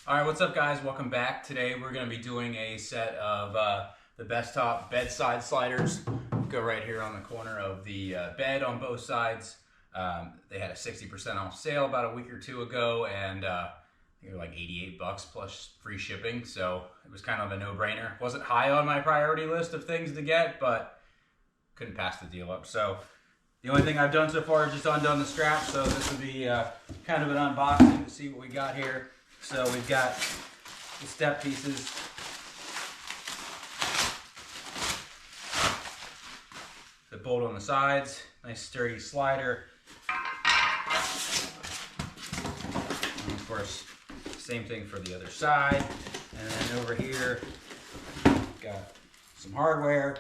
All right, what's up, guys? Welcome back. Today we're going to be doing a set of the Bestop bedside sliders. Go right here on the corner of the bed on both sides. They had a 60% off sale about a week or two ago, and I think they were like 88 bucks plus free shipping. So it was kind of a no-brainer. Wasn't high on my priority list of things to get, but couldn't pass the deal up. So the only thing I've done so far is just undone the strap. So this will be kind of an unboxing to see what we got here. So we've got the step pieces. The bolt on the sides, nice sturdy slider. And of course, same thing for the other side. And then over here, got some hardware.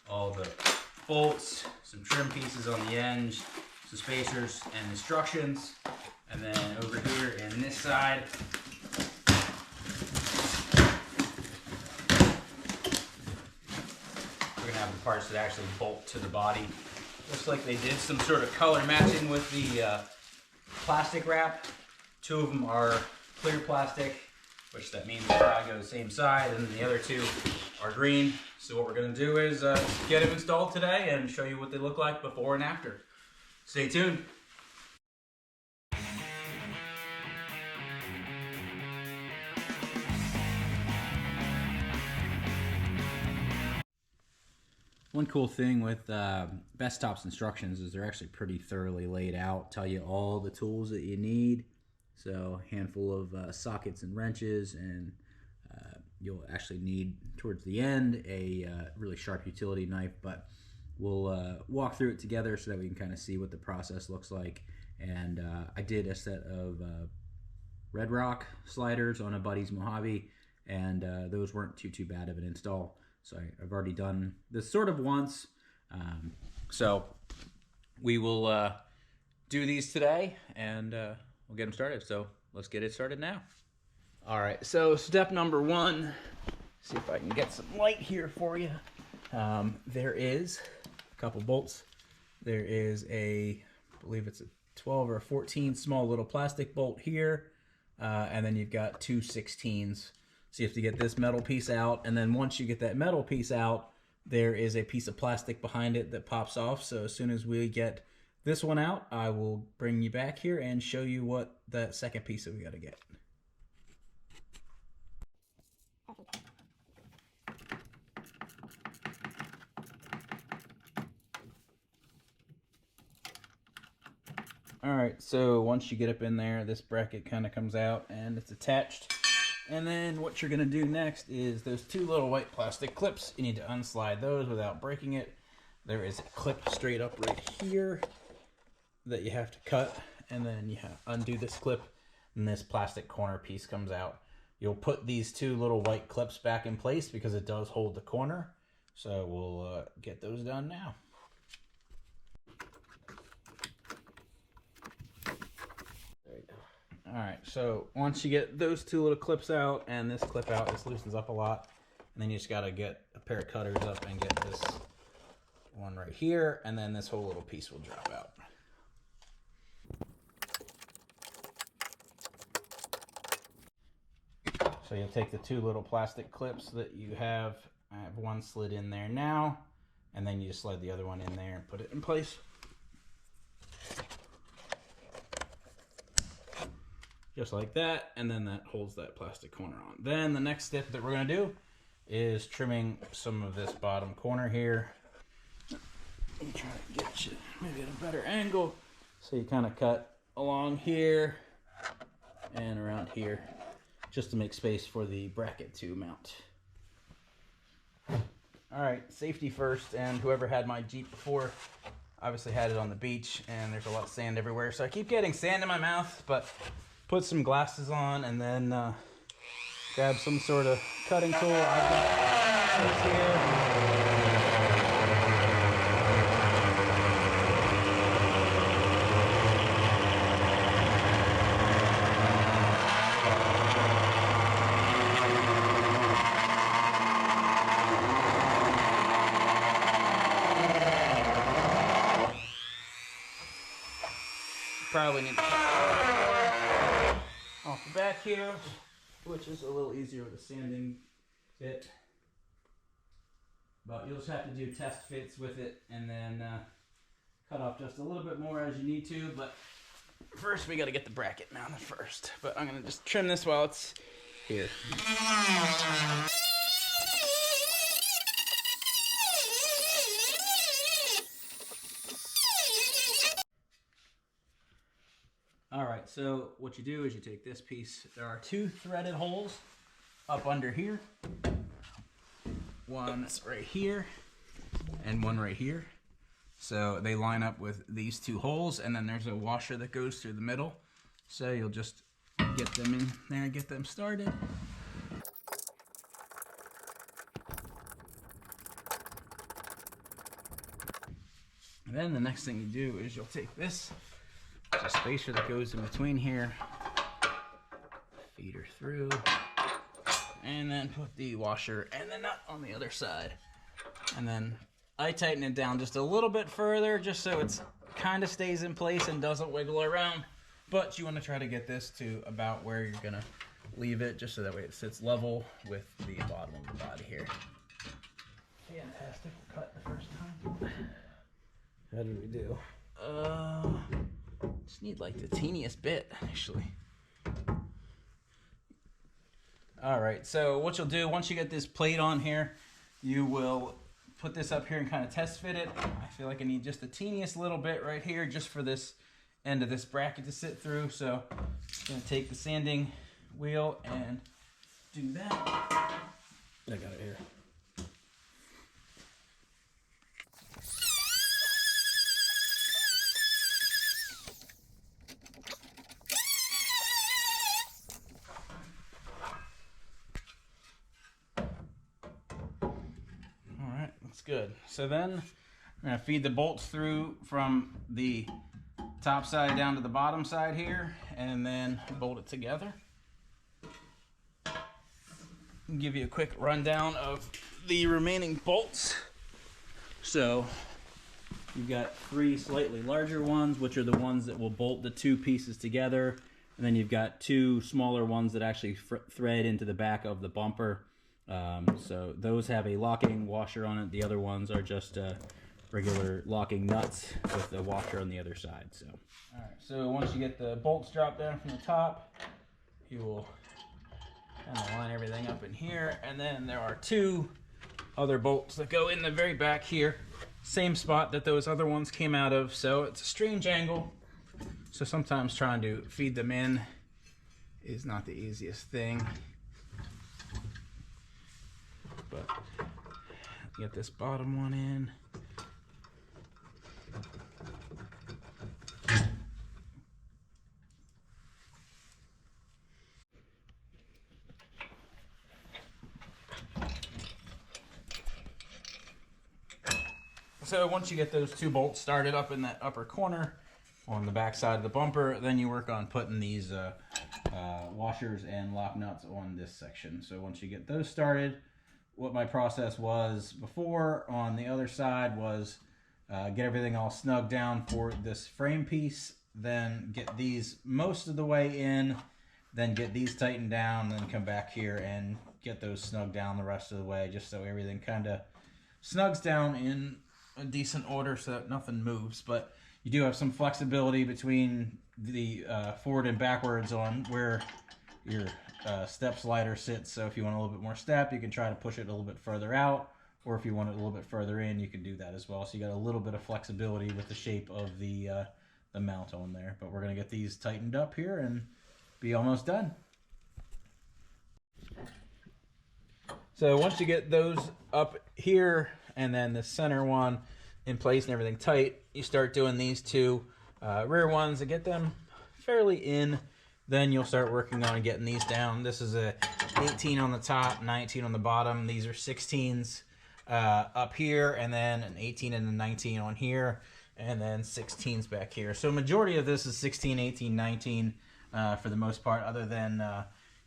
All the bolts, some trim pieces on the end, some spacers and instructions. And then over here in this side, we're gonna have the parts that actually bolt to the body. Looks like they did some sort of color matching with the plastic wrap. Two of them are clear plastic, which that means they probably go the same side, and the other two are green. So what we're gonna do is get them installed today and show you what they look like before and after. Stay tuned. One cool thing with Bestop's instructions is they're actually pretty thoroughly laid out, tell you all the tools that you need. So a handful of sockets and wrenches, and you'll actually need towards the end a really sharp utility knife, but we'll walk through it together so that we can kind of see what the process looks like. And I did a set of Red Rock sliders on a buddy's Mojave, and those weren't too bad of an install. So I've already done this sort of once. So we will do these today, and we'll get them started. So let's get it started now. All right, so step number one, see if I can get some light here for you. There is a couple bolts. There is I believe it's a 12 or a 14 small little plastic bolt here. And then you've got two 16s. So you have to get this metal piece out. And then once you get that metal piece out, there is a piece of plastic behind it that pops off. So as soon as we get this one out, I will bring you back here and show you what that second piece that we got to get. All right, so once you get up in there, this bracket kind of comes out and it's attached. And then what you're gonna do next is those two little white plastic clips. You need to unslide those without breaking it. There is a clip straight up right here that you have to cut, and then you undo this clip, and this plastic corner piece comes out. You'll put these two little white clips back in place because it does hold the corner. So we'll get those done now. All right, so once you get those two little clips out and this clip out, this loosens up a lot. And then you just gotta get a pair of cutters up and get this one right here, and then this whole little piece will drop out. So you'll take the two little plastic clips that you have. I have one slid in there now, and then you just slide the other one in there and put it in place. Just like that, and then that holds that plastic corner on. Then the next step that we're gonna do is trimming some of this bottom corner here. Let me try to get you maybe at a better angle. So you kind of cut along here and around here, just to make space for the bracket to mount. All right, safety first, and whoever had my Jeep before obviously had it on the beach, and there's a lot of sand everywhere. So I keep getting sand in my mouth, but put some glasses on and then grab some sort of cutting tool. I've got this here. probably need to off the back here, which is a little easier with a sanding bit. But you'll just have to do test fits with it and then cut off just a little bit more as you need to. But first we got to get the bracket mounted first. But I'm going to just trim this while it's here. Alright, so what you do is you take this piece. There are 2 threaded holes up under here. One right here and one right here. So they line up with these 2 holes, and then there's a washer that goes through the middle. So you'll just get them in there and get them started. And then the next thing you do is you'll take this, there's a spacer that goes in between here, feed her through, and then put the washer and the nut on the other side. And then I tighten it down just a little bit further just so it's kind of stays in place and doesn't wiggle around. But you want to try to get this to about where you're going to leave it, just so that way it sits level with the bottom of the body here. Fantastic cut the first time. How did we do? Just need like the teeniest bit, actually. Alright, so what you'll do, once you get this plate on here, you will put this up here and kind of test fit it. I feel like I need just the teeniest little bit right here just for this end of this bracket to sit through. So I'm going to take the sanding wheel and do that. I got it here. Good. So then I'm going to feed the bolts through from the top side down to the bottom side here, and then bolt it together. I'll give you a quick rundown of the remaining bolts. So you've got 3 slightly larger ones, which are the ones that will bolt the 2 pieces together, and then you've got 2 smaller ones that actually thread into the back of the bumper. So those have a locking washer on it. The other ones are just regular locking nuts with a washer on the other side. So, all right. So once you get the bolts dropped down from the top, you will kind of line everything up in here, and then there are 2 other bolts that go in the very back here, same spot that those other ones came out of. So it's a strange angle. So sometimes trying to feed them in is not the easiest thing. But get this bottom one in. So once you get those 2 bolts started up in that upper corner on the back side of the bumper, then you work on putting these washers and lock nuts on this section. So once you get those started, what my process was before on the other side was get everything all snug down for this frame piece, then get these most of the way in, then get these tightened down, then come back here and get those snug down the rest of the way, just so everything kind of snugs down in a decent order so that nothing moves. But you do have some flexibility between the forward and backwards on where your step slider sits. So if you want a little bit more step, you can try to push it a little bit further out, or if you want it a little bit further in, you can do that as well. So you got a little bit of flexibility with the shape of the mount on there. But we're going to get these tightened up here and be almost done. So once you get those up here and then the center one in place and everything tight, you start doing these 2 rear ones and get them fairly in. Then you'll start working on getting these down. This is a 18 on the top, 19 on the bottom. These are 16s up here, and then an 18 and a 19 on here, and then 16s back here. So majority of this is 16, 18, 19 for the most part, other than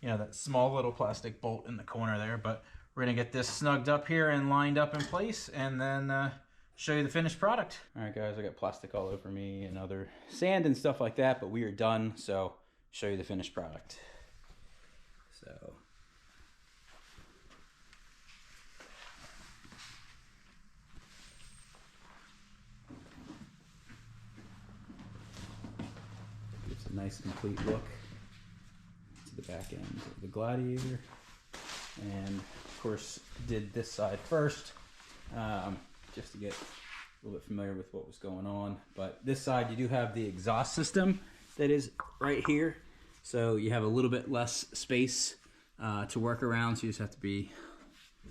you know, that small little plastic bolt in the corner there. But we're gonna get this snugged up here and lined up in place, and then show you the finished product. All right, guys, I got plastic all over me and other sand and stuff like that, but we are done, so show you the finished product. So gives a nice complete look to the back end of the Gladiator. And of course did this side first, just to get a little bit familiar with what was going on. But this side, you do have the exhaust system that is right here, so you have a little bit less space to work around, so you just have to be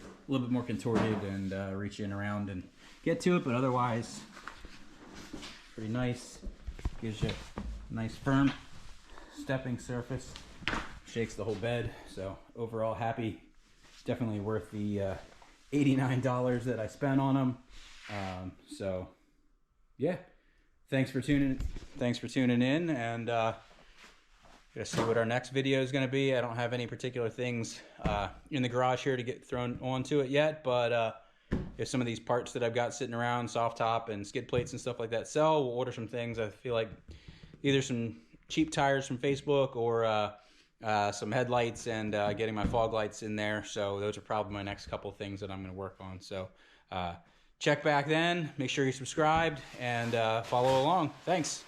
a little bit more contorted and reach in around and get to it. But otherwise, pretty nice. Gives you a nice firm stepping surface, shakes the whole bed. So overall happy. Definitely worth the $89 that I spent on them. So yeah, thanks for tuning in, and gonna see what our next video is gonna be. I don't have any particular things in the garage here to get thrown onto it yet, but if some of these parts that I've got sitting around, soft top and skid plates and stuff like that sell, we'll order some things. I feel like either some cheap tires from Facebook or some headlights and getting my fog lights in there. So those are probably my next couple things that I'm going to work on. So check back then, make sure you're subscribed, and follow along. Thanks.